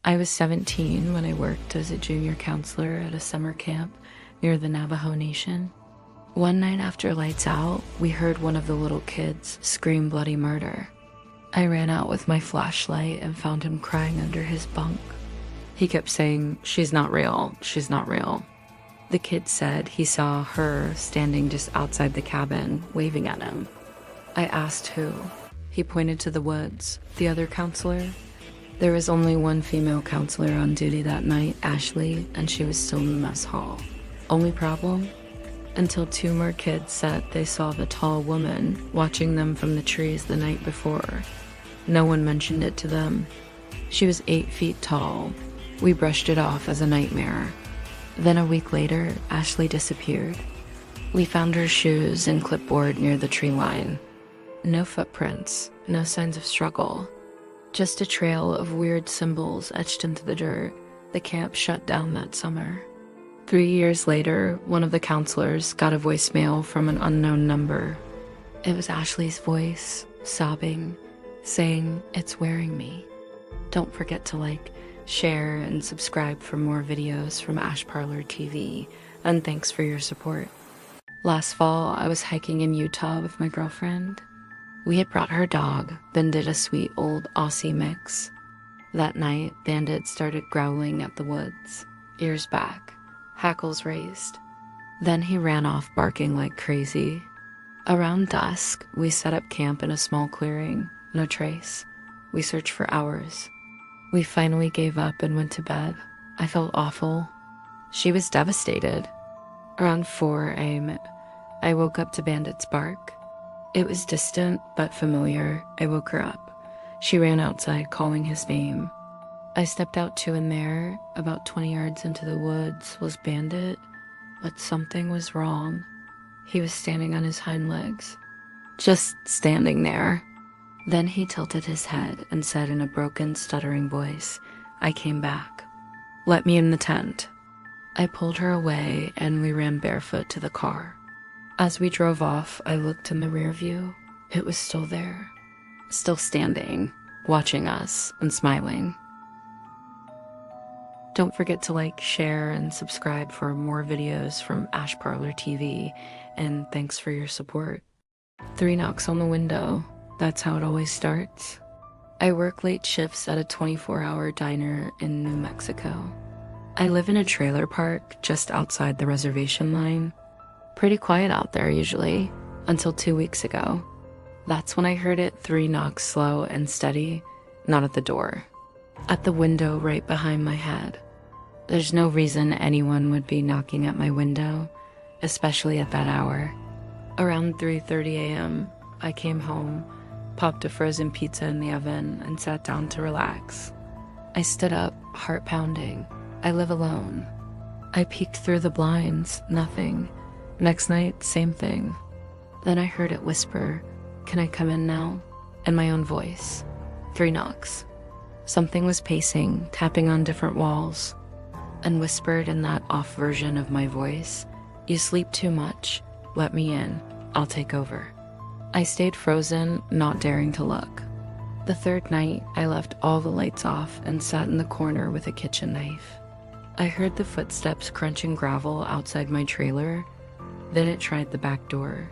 I was 17 when I worked as a junior counselor at a summer camp near the Navajo Nation. One night after lights out, we heard one of the little kids scream bloody murder. I ran out with my flashlight and found him crying under his bunk. He kept saying, "She's not real, she's not real." The kid said he saw her standing just outside the cabin, waving at him. I asked who. He pointed to the woods. The other counselor? There was only one female counselor on duty that night, Ashley, and she was still in the mess hall. Only problem? Until two more kids said they saw the tall woman watching them from the trees the night before. No one mentioned it to them. She was 8 feet tall. We brushed it off as a nightmare. Then a week later, Ashley disappeared. We found her shoes and clipboard near the tree line. No footprints, no signs of struggle. Just a trail of weird symbols etched into the dirt. The camp shut down that summer. 3 years later, one of the counselors got a voicemail from an unknown number. It was Ashley's voice, sobbing, saying, "It's wearing me." Don't forget to like, share, and subscribe for more videos from Ash Parlor TV, and thanks for your support. Last fall, I was hiking in Utah with my girlfriend. We had brought her dog, then did a sweet old Aussie mix. That night, Bandit started growling at the woods, ears back, hackles raised. Then he ran off barking like crazy. Around dusk, we set up camp in a small clearing, no trace. We searched for hours. We finally gave up and went to bed. I felt awful. She was devastated. Around 4 a.m., I woke up to Bandit's bark. It was distant but familiar. I woke her up. She ran outside calling his name. I stepped out too, and there, about 20 yards into the woods, was Bandit, but something was wrong. He was standing on his hind legs. Just standing there. Then he tilted his head and said in a broken, stuttering voice, "I came back. Let me in the tent." I pulled her away and we ran barefoot to the car. As we drove off, I looked in the rear view. It was still there, still standing, watching us and smiling. Don't forget to like, share, and subscribe for more videos from Ash Parlor TV, and thanks for your support. 3 knocks on the window. That's how it always starts. I work late shifts at a 24-hour diner in New Mexico. I live in a trailer park just outside the reservation line. Pretty quiet out there usually, until 2 weeks ago. That's when I heard it 3 knocks slow and steady, not at the door. At the window right behind my head. There's no reason anyone would be knocking at my window, especially at that hour. Around 3:30 a.m., I came home, popped a frozen pizza in the oven, and sat down to relax. I stood up, heart pounding. I live alone. I peeked through the blinds, nothing. Next night, same thing. Then I heard it whisper, "Can I come in now?" In my own voice. 3 knocks. Something was pacing, tapping on different walls, and whispered in that off version of my voice, "You sleep too much. Let me in. I'll take over." I stayed frozen, not daring to look. The 3rd night, I left all the lights off and sat in the corner with a kitchen knife. I heard the footsteps crunching gravel outside my trailer. Then it tried the back door.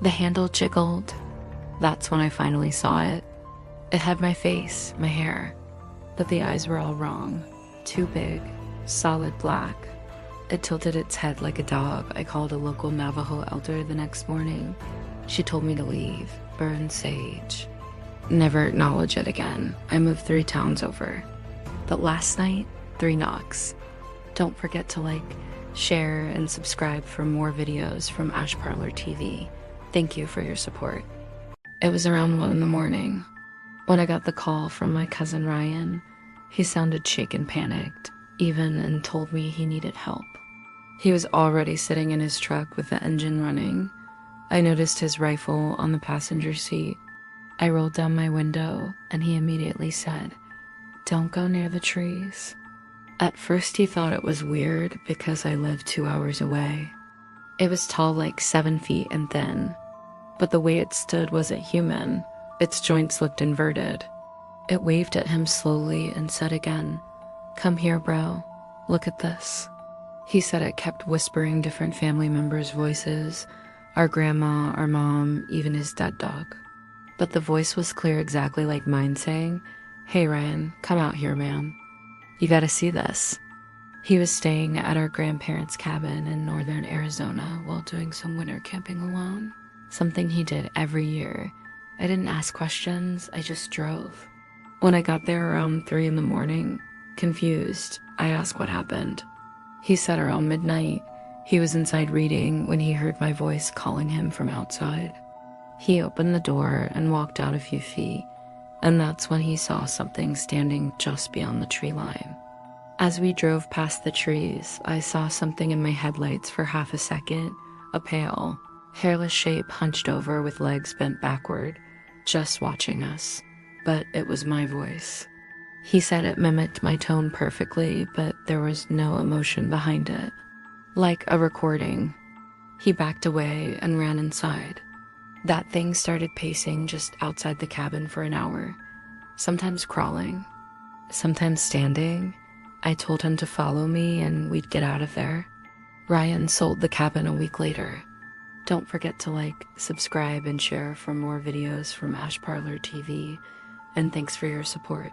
The handle jiggled. That's when I finally saw it. It had my face, my hair, but the eyes were all wrong. Too big, solid black. It tilted its head like a dog. I called a local Navajo elder the next morning. She told me to leave, burn sage. Never acknowledge it again. I moved 3 towns over. But last night, 3 knocks. Don't forget to like, share, and subscribe for more videos from Ash Parlor TV. Thank you for your support. It was around 1 in the morning when I got the call from my cousin Ryan. He sounded shaken, panicked, even, and told me he needed help. He was already sitting in his truck with the engine running. I noticed his rifle on the passenger seat. I rolled down my window and he immediately said, "Don't go near the trees." At first he thought it was weird because I lived 2 hours away. It was tall, like 7 feet, and thin, but the way it stood wasn't human. Its joints looked inverted. It waved at him slowly and said again, "Come here, bro. Look at this." He said it kept whispering different family members' voices, our grandma, our mom, even his dead dog. But the voice was clear, exactly like mine, saying, "Hey Ryan, come out here, man. You gotta see this." He was staying at our grandparents' cabin in northern Arizona while doing some winter camping alone, something he did every year. I didn't ask questions, I just drove. When I got there around 3 in the morning, confused, I asked what happened. He said around midnight, he was inside reading when he heard my voice calling him from outside. He opened the door and walked out a few feet, and that's when he saw something standing just beyond the tree line. As we drove past the trees, I saw something in my headlights for half a second, a pale, hairless shape hunched over with legs bent backward, just watching us. But it was my voice. He said it mimicked my tone perfectly, but there was no emotion behind it. Like a recording. He backed away and ran inside. That thing started pacing just outside the cabin for an hour, sometimes crawling, sometimes standing. I told him to follow me and we'd get out of there. Ryan sold the cabin a week later. Don't forget to like, subscribe, and share for more videos from Ash Parlor TV, and thanks for your support.